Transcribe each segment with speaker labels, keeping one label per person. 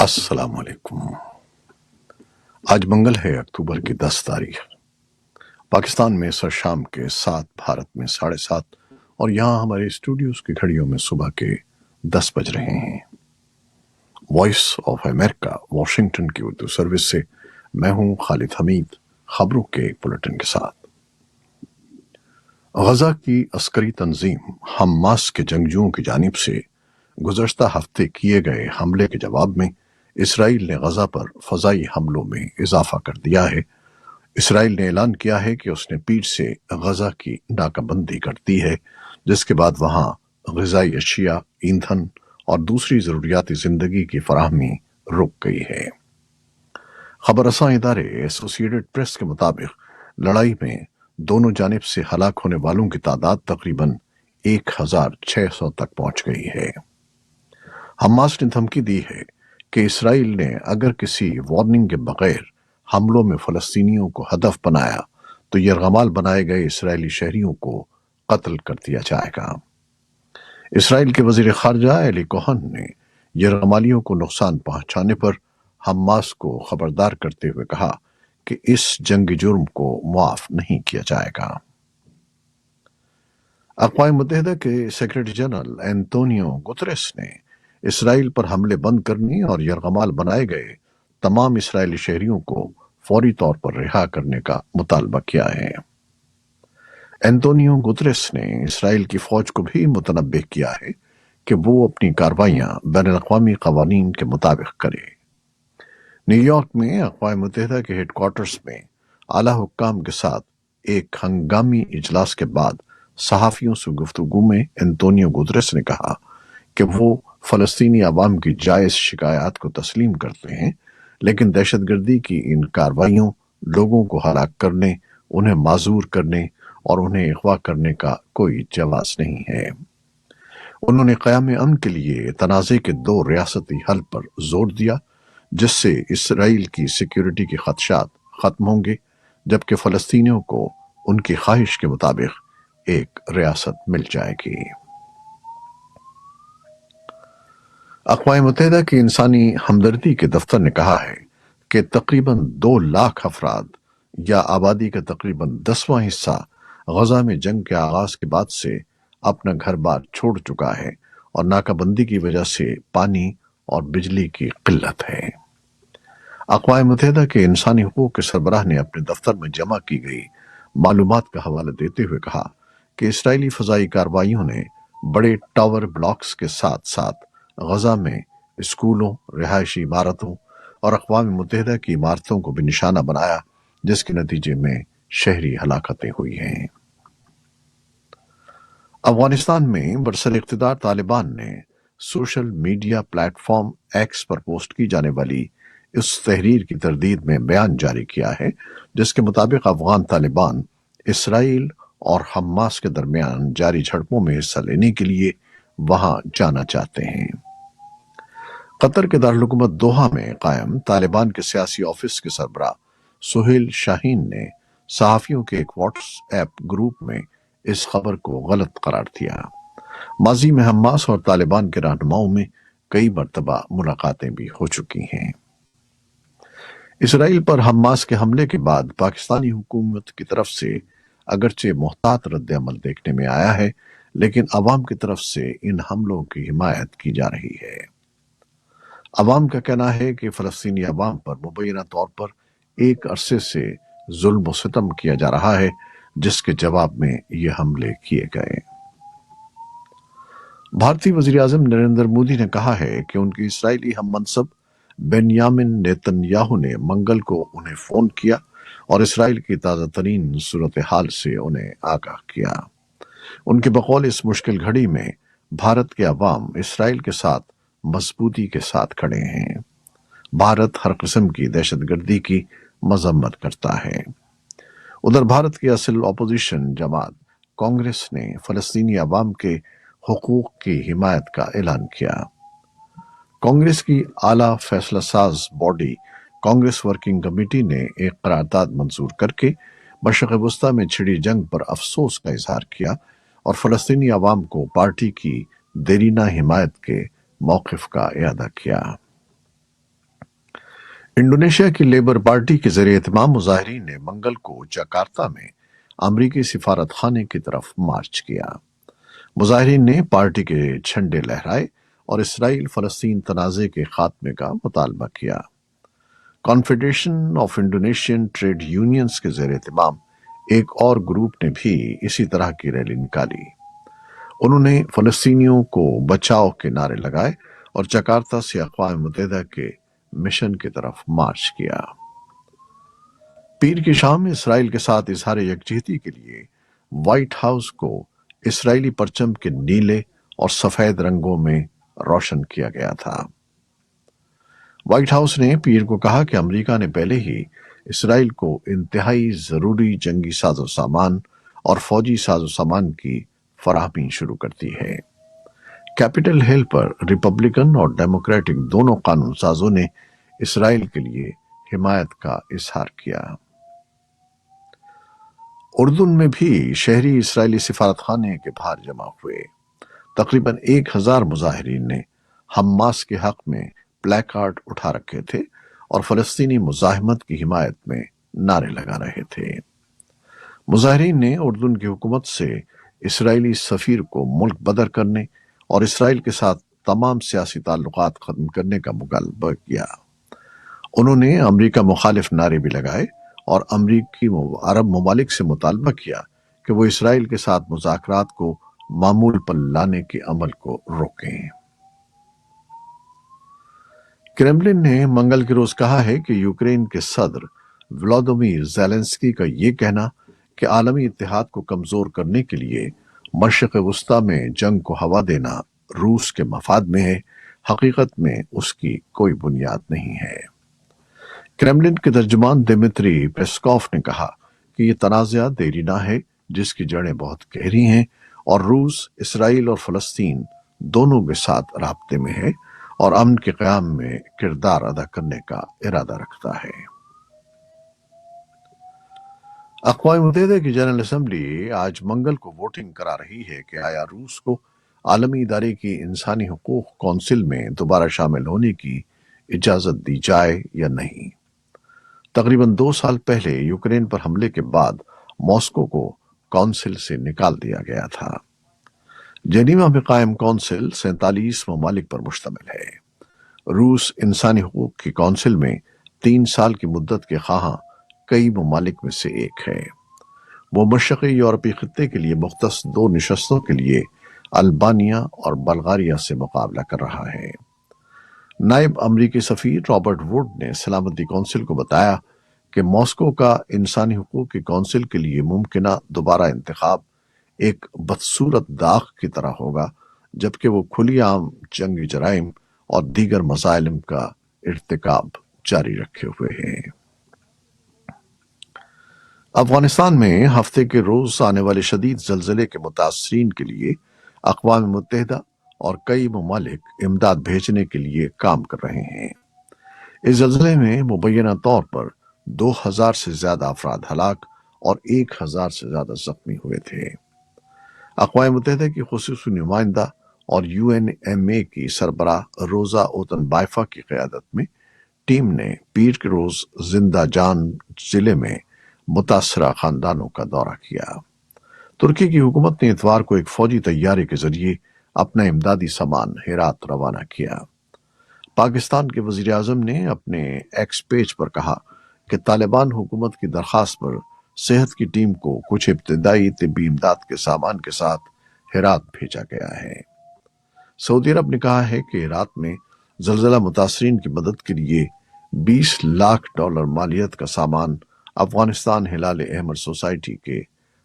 Speaker 1: السلام علیکم۔ آج منگل ہے، اکتوبر کی 10 تاریخ۔ پاکستان میں سر شام کے 7، بھارت میں 7:30، اور یہاں ہمارے اسٹوڈیوز کی گھڑیوں میں صبح کے 10 بج رہے ہیں۔ وائس آف امریکہ واشنگٹن کی اردو سروس سے میں ہوں خالد حمید، خبروں کے بلٹن کے ساتھ۔ غزہ کی عسکری تنظیم حماس کے جنگجوؤں کی جانب سے گزشتہ ہفتے کیے گئے حملے کے جواب میں اسرائیل نے غزہ پر فضائی حملوں میں اضافہ کر دیا ہے۔ اسرائیل نے اعلان کیا ہے کہ اس نے پیٹھ سے غزہ کی ناکہ بندی کر دی ہے، جس کے بعد وہاں غذائی اشیاء، ایندھن اور دوسری ضروریاتی زندگی کی فراہمی رک گئی ہے۔ خبر رساں ادارے ایسوسی ایٹڈ پریس کے مطابق لڑائی میں دونوں جانب سے ہلاک ہونے والوں کی تعداد تقریباً 1600 تک پہنچ گئی ہے۔ حماس نے دھمکی دی ہے کہ اسرائیل نے اگر کسی وارننگ کے بغیر حملوں میں فلسطینیوں کو ہدف بنایا تو یرغمال بنائے گئے اسرائیلی شہریوں کو قتل کر دیا جائے گا۔ اسرائیل کے وزیر خارجہ ایلی کوہن نے یرغمالیوں کو نقصان پہنچانے پر حماس کو خبردار کرتے ہوئے کہا کہ اس جنگی جرم کو معاف نہیں کیا جائے گا۔ اقوام متحدہ کے سیکرٹری جنرل اینتونیو گتریس نے اسرائیل پر حملے بند کرنے اور یرغمال بنائے گئے تمام اسرائیلی شہریوں کو فوری طور پر رہا کرنے کا مطالبہ کیا ہے۔ اینتونیو گتریس نے اسرائیل کی فوج کو بھی متنبہ کیا ہے کہ وہ اپنی کارروائیاں بین الاقوامی قوانین کے مطابق کرے۔ نیو یارک میں اقوام متحدہ کے ہیڈ کوارٹرز میں اعلیٰ حکام کے ساتھ ایک ہنگامی اجلاس کے بعد صحافیوں سے گفتگو میں اینتونیو گتریس نے کہا کہ وہ فلسطینی عوام کی جائز شکایات کو تسلیم کرتے ہیں، لیکن دہشت گردی کی ان کارروائیوں، لوگوں کو ہلاک کرنے، انہیں معذور کرنے اور انہیں اغوا کرنے کا کوئی جواز نہیں ہے۔ انہوں نے قیام امن کے لیے تنازع کے 2 ریاستی حل پر زور دیا، جس سے اسرائیل کی سیکیورٹی کے خدشات ختم ہوں گے، جبکہ فلسطینیوں کو ان کی خواہش کے مطابق ایک ریاست مل جائے گی۔ اقوام متحدہ کی انسانی ہمدردی کے دفتر نے کہا ہے کہ تقریباً 2 لاکھ افراد یا آبادی کا تقریباً 10واں حصہ غزہ میں جنگ کے آغاز کے بعد سے اپنا گھر بار چھوڑ چکا ہے اور ناکہ بندی کی وجہ سے پانی اور بجلی کی قلت ہے۔ اقوام متحدہ کے انسانی حقوق کے سربراہ نے اپنے دفتر میں جمع کی گئی معلومات کا حوالہ دیتے ہوئے کہا کہ اسرائیلی فضائی کارروائیوں نے بڑے ٹاور بلاکس کے ساتھ ساتھ غزہ میں اسکولوں، رہائشی عمارتوں اور اقوام متحدہ کی عمارتوں کو بھی نشانہ بنایا، جس کے نتیجے میں شہری ہلاکتیں ہوئی ہیں۔ افغانستان میں برسر اقتدار طالبان نے سوشل میڈیا پلیٹ فارم ایکس پر پوسٹ کی جانے والی اس تحریر کی تردید میں بیان جاری کیا ہے، جس کے مطابق افغان طالبان اسرائیل اور حماس کے درمیان جاری جھڑپوں میں حصہ لینے کے لیے وہاں جانا چاہتے ہیں۔ قطر کے دارالحکومت دوحہ میں قائم طالبان کے سیاسی آفس کے سربراہ سہیل شاہین نے صحافیوں کے ایک واٹس ایپ گروپ میں اس خبر کو غلط قرار دیا۔ ماضی میں حماس اور طالبان کے رہنماؤں میں کئی مرتبہ ملاقاتیں بھی ہو چکی ہیں۔ اسرائیل پر حماس کے حملے کے بعد پاکستانی حکومت کی طرف سے اگرچہ محتاط رد عمل دیکھنے میں آیا ہے، لیکن عوام کی طرف سے ان حملوں کی حمایت کی جا رہی ہے۔ عوام کا کہنا ہے کہ فلسطینی عوام پر مبینہ طور پر ایک عرصے سے ظلم و ستم کیا جا رہا ہے، جس کے جواب میں یہ حملے کیے گئے۔ بھارتی وزیر اعظم نریندر مودی نے کہا ہے کہ ان کی اسرائیلی ہم منصب بنیامن نیتن یاہو نے منگل کو انہیں فون کیا اور اسرائیل کی تازہ ترین صورتحال سے انہیں آگاہ کیا۔ ان کے بقول اس مشکل گھڑی میں بھارت کے عوام اسرائیل کے ساتھ مضبوطی کے ساتھ کھڑے ہیں۔ بھارت ہر قسم کی دہشت گردی کی مذمت کرتا ہے۔ ادھر بھارت کی اصل اپوزیشن جماعت کانگریس نے فلسطینی عوام کے حقوق کی حمایت کا اعلان کیا۔ کانگریس کی اعلیٰ فیصلہ ساز باڈی کانگریس ورکنگ کمیٹی نے ایک قرارداد منظور کر کے مشرق وسطیٰ میں چھڑی جنگ پر افسوس کا اظہار کیا اور فلسطینی عوام کو پارٹی کی دیرینہ حمایت کے موقف کا اعادہ کیا۔ انڈونیشیا کی لیبر پارٹی کے زیر اہتمام مظاہرین نے منگل کو جکارتا میں امریکی سفارت خانے کی طرف مارچ کیا۔ مظاہرین نے پارٹی کے جھنڈے لہرائے اور اسرائیل فلسطین تنازع کے خاتمے کا مطالبہ کیا۔ Confederation of Indonesian trade unions کے زیر اہتمام ایک اور گروپ نے بھی اسی طرح کی ریلی نکالی۔ انہوں نے فلسطینیوں کو بچاؤ کے نعرے لگائے اور جکارتا سے اقوام متحدہ کے مشن کی طرف مارچ کیا۔ پیر کی شام میں اسرائیل کے ساتھ اظہار یکجہتی کے لیے وائٹ ہاؤس کو اسرائیلی پرچم کے نیلے اور سفید رنگوں میں روشن کیا گیا تھا۔ وائٹ ہاؤس نے پیر کو کہا کہ امریکہ نے پہلے ہی اسرائیل کو انتہائی ضروری جنگی ساز و سامان اور فوجی ساز و سامان کی فراہمی شروع کر دی ہے۔ کیپٹل ہل پر ریپبلکن اور ڈیموکریٹک دونوں قانون سازوں نے اسرائیل کے لیے حمایت کا اظہار کیا۔ اردن میں بھی شہری اسرائیلی سفارت خانے کے باہر جمع ہوئے۔ تقریباً 1000 مظاہرین نے حماس کے حق میں پلے کارڈ اٹھا رکھے تھے اور فلسطینی مزاحمت کی حمایت میں نعرے لگا رہے تھے۔ مظاہرین نے اردن کی حکومت سے اسرائیلی سفیر کو ملک بدر کرنے اور اسرائیل کے ساتھ تمام سیاسی تعلقات ختم کرنے کا مطالبہ کیا۔ انہوں نے امریکہ مخالف نعرے بھی لگائے اور امریکی عرب ممالک سے مطالبہ کیا کہ وہ اسرائیل کے ساتھ مذاکرات کو معمول پر لانے کے عمل کو روکیں۔ کرملن نے منگل کے روز کہا ہے کہ یوکرین کے صدر ولادیمیر زیلنسکی کا یہ کہنا کہ عالمی اتحاد کو کمزور کرنے کے لیے مشرق وسطیٰ میں جنگ کو ہوا دینا روس کے مفاد میں ہے، حقیقت میں اس کی کوئی بنیاد نہیں ہے۔ کرملن کے ترجمان دمتری پیسکوف نے کہا کہ یہ تنازعہ دیرینہ ہے جس کی جڑیں بہت گہری ہیں اور روس اسرائیل اور فلسطین دونوں کے ساتھ رابطے میں ہے اور امن کے قیام میں کردار ادا کرنے کا ارادہ رکھتا ہے۔ اقوام متحدہ کی جنرل اسمبلی آج منگل کو ووٹنگ کرا رہی ہے کہ آیا روس کو عالمی ادارے کی انسانی حقوق کونسل میں دوبارہ شامل ہونے کی اجازت دی جائے یا نہیں۔ تقریباً 2 سال پہلے یوکرین پر حملے کے بعد ماسکو کو کونسل سے نکال دیا گیا تھا۔ جنیوا میں قائم کونسل 47 ممالک پر مشتمل ہے۔ روس انسانی حقوق کی کونسل میں 3 سال کی مدت کے خواہاں کئی ممالک میں سے ایک ہے۔ وہ مشرقی یورپی خطے کے لیے مختص 2 نشستوں کے لیے البانیہ اور بلغاریہ سے مقابلہ کر رہا ہے۔ نائب امریکی سفیر رابرٹ ووڈ نے سلامتی کونسل کو بتایا کہ ماسکو کا انسانی حقوق کی کونسل کے لیے ممکنہ دوبارہ انتخاب ایک بدصورت داغ کی طرح ہوگا، جبکہ وہ کھلی عام جنگی جرائم اور دیگر مظالم کا ارتکاب جاری رکھے ہوئے ہیں۔ افغانستان میں ہفتے کے روز آنے والے شدید زلزلے کے متاثرین کے لیے اقوام متحدہ اور کئی ممالک امداد بھیجنے کے لیے کام کر رہے ہیں۔ اس زلزلے میں مبینہ طور پر 2000 سے زیادہ افراد ہلاک اور 1000 سے زیادہ زخمی ہوئے تھے۔ اقوام متحدہ کی خصوصی نمائندہ اور UNMA کی سربراہ روزا اوتن بائفا کی قیادت میں ٹیم نے پیر کے روز زندہ جان ضلع میں متاثرہ خاندانوں کا دورہ کیا۔ ترکی کی حکومت نے اتوار کو ایک فوجی طیارے کے ذریعے اپنا امدادی سامان ہرات روانہ کیا۔ پاکستان کے وزیر اعظم نے اپنے ایکس پیج پر کہا کہ طالبان حکومت کی درخواست پر صحت کی ٹیم کو کچھ ابتدائی طبی امداد کے سامان کے ساتھ ہرات بھیجا گیا ہے۔ سعودی عرب نے کہا ہے کہ ہرات میں زلزلہ متاثرین کی مدد کے لیے $20 لاکھ مالیت کا سامان افغانستان ہلال احمر سوسائٹی کے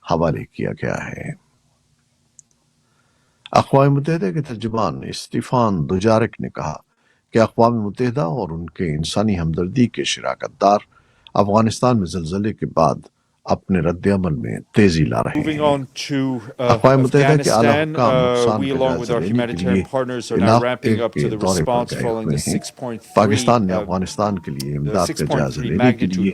Speaker 1: حوالے کیا گیا ہے۔ اقوام متحدہ کے ترجمان اسٹیفان دوجارک نے کہا کہ اقوام متحدہ اور ان کے انسانی ہمدردی کے شراکت دار افغانستان میں زلزلے کے بعد اپنے رد عمل میں تیزی لا رہے ہیں۔ اقوام متحدہ کے اعلیٰ حکام نقصان کا جائزہ لینے کے لیے علاقے کے دورے پر گئے ہوئے ہیں۔ پاکستان نے افغانستان کے لیے امداد کا جائزہ لینے کے لیے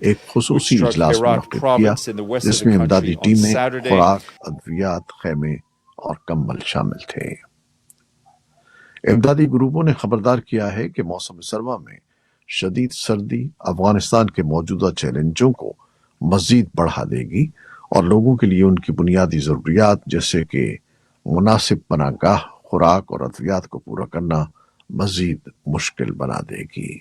Speaker 1: ایک خصوصی اجلاس منعقد کیا جس میں امدادی ٹیمیں، خوراک، ادویات، خیمے اور کمبل شامل تھے۔ امدادی گروپوں نے خبردار کیا ہے کہ موسم سرما میں شدید سردی افغانستان کے موجودہ چیلنجوں کو مزید بڑھا دے گی اور لوگوں کے لیے ان کی بنیادی ضروریات جیسے کہ مناسب پناہ گاہ، خوراک اور ادویات کو پورا کرنا مزید مشکل بنا دے گی۔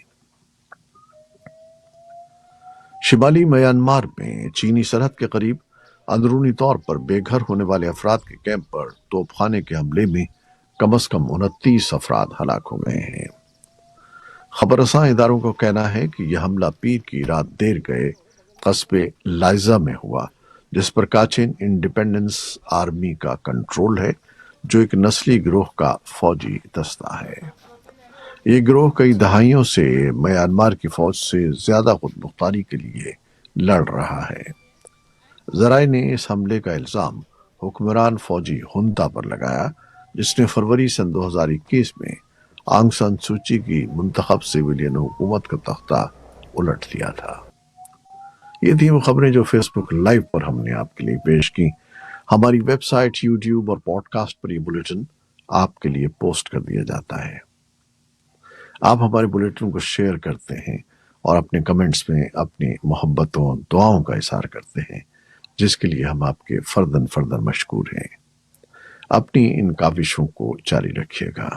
Speaker 1: شمالی میانمار میں چینی سرحد کے قریب اندرونی طور پر بے گھر ہونے والے افراد کے کیمپ پر توپ خانے کے حملے میں کم از کم 29 افراد ہلاک ہو گئے ہیں۔ خبر رساں اداروں کا کہنا ہے کہ یہ حملہ پیر کی رات دیر گئے قصبے لائزہ میں ہوا، جس پر کاچین انڈیپینڈنس آرمی کا کنٹرول ہے، جو ایک نسلی گروہ کا فوجی دستہ ہے۔ یہ گروہ کئی دہائیوں سے میانمار کی فوج سے زیادہ خود مختاری کے لیے لڑ رہا ہے۔ ذرائع نے اس حملے کا الزام حکمران فوجی ہنتا پر لگایا، جس نے فروری سن 2021 میں آنگ سان سوچی کی منتخب سویلین حکومت کا تختہ الٹ دیا تھا۔ یہ تھی وہ خبریں جو فیس بک لائیو پر ہم نے آپ کے لیے پیش کی۔ ہماری ویب سائٹ، یوٹیوب اور پوڈ کاسٹ پر یہ بلیٹن آپ کے لیے پوسٹ کر دیا جاتا ہے۔ آپ ہمارے بلیٹن کو شیئر کرتے ہیں اور اپنے کمنٹس میں اپنی محبتوں دعاؤں کا اظہار کرتے ہیں، جس کے لیے ہم آپ کے فرداً مشکور ہیں۔ اپنی ان کاوشوں کو جاری رکھیے گا۔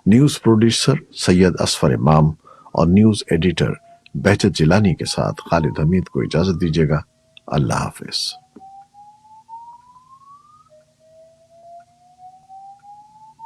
Speaker 1: نیوز پروڈیوسر سید اصفر امام اور نیوز ایڈیٹر بہجت جیلانی کے ساتھ خالد حمید کو اجازت دیجیے گا۔ اللہ حافظ۔